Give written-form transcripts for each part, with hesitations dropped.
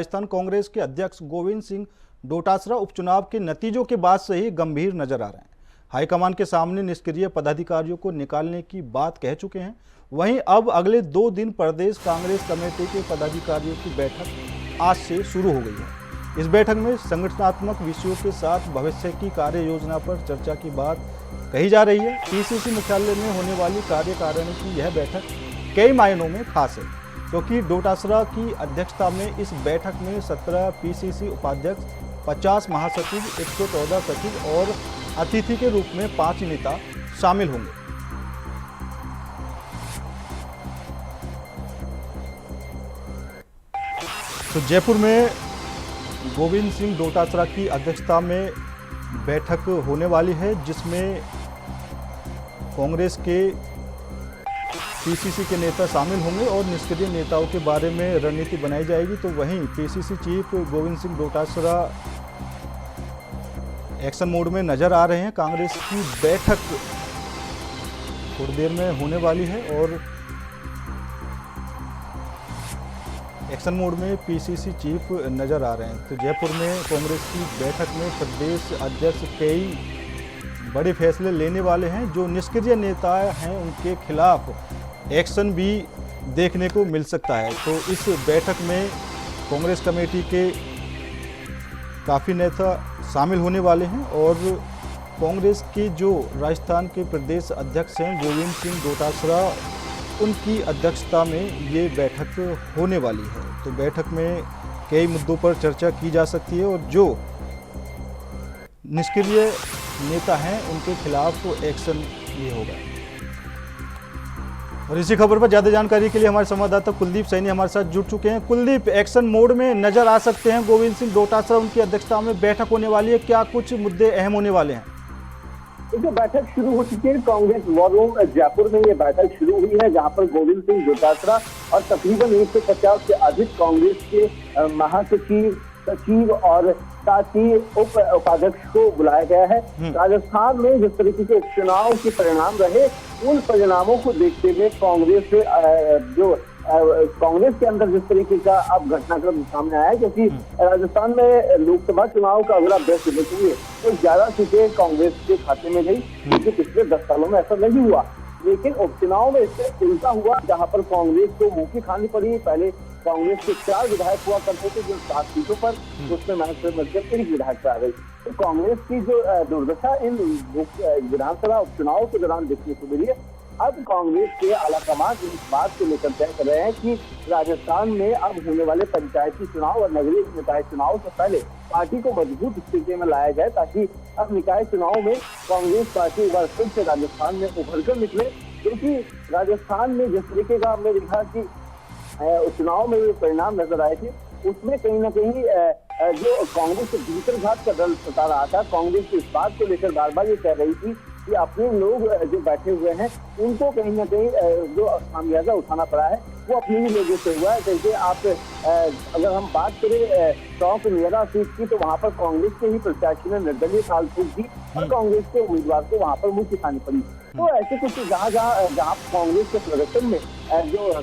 राजस्थान कांग्रेस के अध्यक्ष गोविंद सिंह डोटासरा उपचुनाव के नतीजों के बाद से ही गंभीर नजर आ रहे हैं। हाईकमान के सामने निष्क्रिय पदाधिकारियों को निकालने की बात कह चुके हैं। वहीं अब अगले 2 दिन प्रदेश कांग्रेस कमेटी के पदाधिकारियों की बैठक आज से शुरू हो गई है। इस बैठक में संगठनात्मक विषयों के साथ भविष्य की कार्य योजना पर चर्चा की बात कही जा रही है। पीसीसी मुख्यालय में होने वाली कार्यकारिणी की यह बैठक कई मायनों में खास है, क्योंकि डोटासरा की अध्यक्षता में इस बैठक में 17 पीसीसी उपाध्यक्ष, 50 महासचिव, 114 सचिव और अतिथि के रूप में 5 नेता शामिल होंगे। तो जयपुर में गोविंद सिंह डोटासरा की अध्यक्षता में बैठक होने वाली है, जिसमें कांग्रेस के पीसीसी के नेता शामिल होंगे और निष्क्रिय नेताओं के बारे में रणनीति बनाई जाएगी। तो वहीं PCC chief Govind Singh Dotasra action mode में नजर आ रहे हैं। कांग्रेस की बैठक थोड़ी देर में होने वाली है और एक्शन मोड में पीसीसी चीफ नजर आ रहे हैं। तो जयपुर में कांग्रेस की बैठक में प्रदेश अध्यक्ष कई बड़े फैसले लेने वाले हैं। जो निष्क्रिय नेता हैं उनके खिलाफ एक्शन भी देखने को मिल सकता है। तो इस बैठक में कांग्रेस कमेटी के काफ़ी नेता शामिल होने वाले हैं और कांग्रेस के जो राजस्थान के प्रदेश अध्यक्ष हैं गोविंद सिंह डोटासरा, उनकी अध्यक्षता में ये बैठक होने वाली है। तो बैठक में कई मुद्दों पर चर्चा की जा सकती है और जो निष्क्रिय नेता हैं उनके खिलाफ एक्शन ये होगा। और इसी खबर पर ज्यादा जानकारी के लिए हमारे संवाददाता कुलदीप सैनी हमारे साथ जुड़ चुके हैं। कुलदीप, एक्शन मोड में नजर आ सकते हैं गोविंद सिंह डोटासरा, उनकी अध्यक्षता में बैठक होने वाली है, क्या कुछ मुद्दे अहम होने वाले हैं? देखिए, बैठक शुरू हो चुकी है। कांग्रेस वॉर रूम जयपुर में ये बैठक शुरू हुई है, जहां पर गोविंद सिंह डोटासरा और तकरीबन 150 से अधिक कांग्रेस के महासचिव, सचिव और साथ ही उपाध्यक्ष को बुलाया गया है। राजस्थान में जिस तरीके से चुनाव के परिणाम रहे, उन परिणामों को देखते हुए कांग्रेस के अंदर जिस तरीके का अब घटनाक्रम सामने आया है, क्योंकि राजस्थान में लोकसभा चुनाव का अगर आप देखेंगे तो 11 सीटें कांग्रेस के खाते में गई, क्योंकि पिछले 10 सालों में ऐसा नहीं हुआ। लेकिन उपचुनाव में इससे उल्टा हुआ, जहां पर कांग्रेस को मुंह की खानी पड़ी। पहले कांग्रेस के 4 विधायक हुआ करते थे जो 7 सीटों पर, उसमें महत्व एक विधायक आ गई। तो कांग्रेस की जो दुर्दशा इन विधानसभा उपचुनाव के दौरान देखने को मिली है। अब कांग्रेस के आलाकमान इस बात को लेकर तय कर रहे हैं कि राजस्थान में अब होने वाले पंचायती चुनाव और नगरीय निकाय चुनाव से पहले पार्टी को मजबूत स्थिति में लाया जाए, ताकि अब निकाय चुनाव में कांग्रेस पार्टी एक बार फिर से राजस्थान में उभर कर निकले। क्योंकि राजस्थान में जिस तरीके का हमने देखा कि चुनाव में ये परिणाम नजर आए थे, उसमें कहीं ना कहीं जो कांग्रेस के भीतर घात का दल सता रहा था। कांग्रेस इस बात को लेकर बार बार ये कह रही थी कि अपने लोग जो बैठे हुए हैं उनको कहीं ना कहीं जो खामियाजा उठाना पड़ा है वो अपने ही लोगों से हुआ है। जैसे आप अगर हम बात करें टॉप मेरा सीट की, तो वहां पर कांग्रेस के ही प्रत्याशी ने निर्दलीय साल फूक दी और कांग्रेस के उम्मीदवार को वहां पर मुंह की खानी पड़ी। तो ऐसे कुछ जहाँ कांग्रेस के प्रदर्शन में जो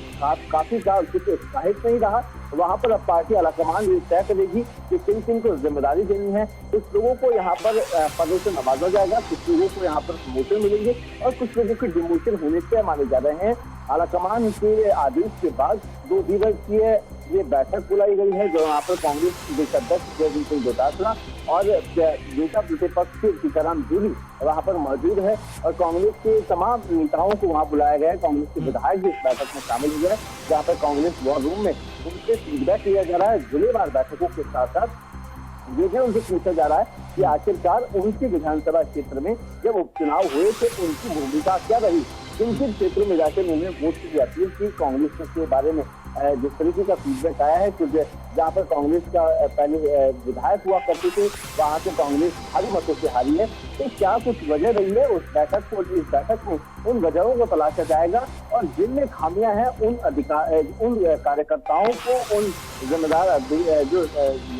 काफी कुछ उत्साहित नहीं रहा, वहां पर अब पार्टी आलाकमान ये तय करेगी कि किन किन को जिम्मेदारी देनी है। कुछ लोगों को यहाँ पर पदों से नवाजा जाएगा, कुछ लोगों को यहाँ पर प्रमोशन मिलेंगे और कुछ लोगों की डिमोशन होने से माने जा रहे हैं। आलाकमान के आदेश के बाद 2 दिवसीय ये बैठक बुलाई गई है, जो यहाँ पर कांग्रेस प्रदेश अध्यक्ष गोविंद सिंह डोटासरा और नेता प्रतिपक्ष टीकाराम जूली वहाँ पर मौजूद है और कांग्रेस के तमाम नेताओं को वहाँ बुलाया गया है। कांग्रेस के विधायक भी इस बैठक में शामिल हुए हैं, जहाँ पर कांग्रेस वॉर रूम में उनसे फीडबैक लिया जा रहा है। जिलेवार बैठकों के साथ साथ ये भी उनसे पूछा जा रहा है कि आखिरकार उनके विधानसभा क्षेत्र में जब उपचुनाव हुए थे उनकी भूमिका क्या रही, किन किन क्षेत्रों में जाकर उन्होंने वोट की अपील की। कांग्रेस के बारे में जिस तरीके का फीडबैक आया है कि जहाँ पर कांग्रेस का पहले विधायक हुआ करते थे, वहाँ से कांग्रेस भारी मतों से हारी है। तो क्या कुछ वजह रही है इस बैठक में उन वजहों को तलाशा जाएगा और जिनमें खामियां हैं उन कार्यकर्ताओं को, उन जिम्मेदार जो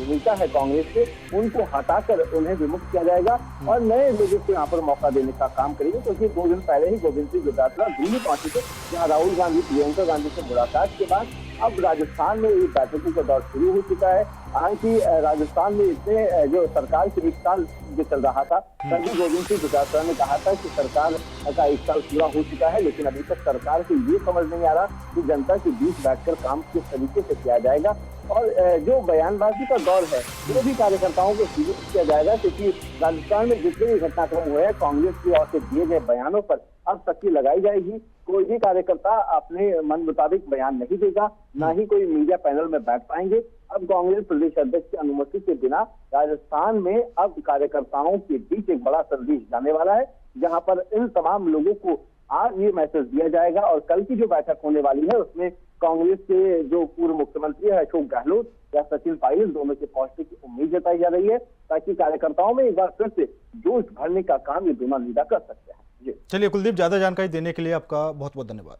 नेता है कांग्रेस के, उनको हटाकर उन्हें विमुक्त किया जाएगा और नए लोगों को यहाँ पर मौका देने का काम करेंगे। क्योंकि 2 दिन पहले ही गोविंद सिंह डोटासरा दिल्ली पहुंचे थे, जहाँ राहुल गांधी, प्रियंका गांधी से मुलाकात के बाद अब राजस्थान में ये बैठकों का दौर शुरू हो चुका है। हालांकि राजस्थान में इतने जो सरकार के 1 साल जो चल रहा था, कर्नल गोविंद सिंह डोटासरा ने कहा था कि सरकार का 1 साल पूरा हो चुका है, लेकिन अभी तक सरकार को ये समझ नहीं आ रहा कि जनता के बीच बैठकर काम किस तरीके से किया जाएगा। और जो बयानबाजी का दौर है वो भी कार्यकर्ताओं को सीमित किया जाएगा, क्योंकि राजस्थान में जितने भी घटनाक्रम हुए हैं कांग्रेस की ओर से दिए गए बयानों पर अब सख्ती लगाई जाएगी। कोई भी कार्यकर्ता अपने मन मुताबिक बयान नहीं देगा, ना ही कोई मीडिया पैनल में बैठ पाएंगे। अब कांग्रेस प्रदेश अध्यक्ष की अनुमति के बिना राजस्थान में अब कार्यकर्ताओं के बीच एक बड़ा संदेश जाने वाला है, जहां पर इन तमाम लोगों को आज ये मैसेज दिया जाएगा। और कल की जो बैठक होने वाली है उसमें कांग्रेस के जो पूर्व मुख्यमंत्री है अशोक गहलोत या सचिन पायलट दोनों के पहुंचने की उम्मीद जताई जा रही है, ताकि कार्यकर्ताओं में एक बार फिर से जोश भरने का काम ये दोनों लीडर कर सकते हैं। चलिए कुलदीप, ज्यादा जानकारी देने के लिए आपका बहुत बहुत धन्यवाद।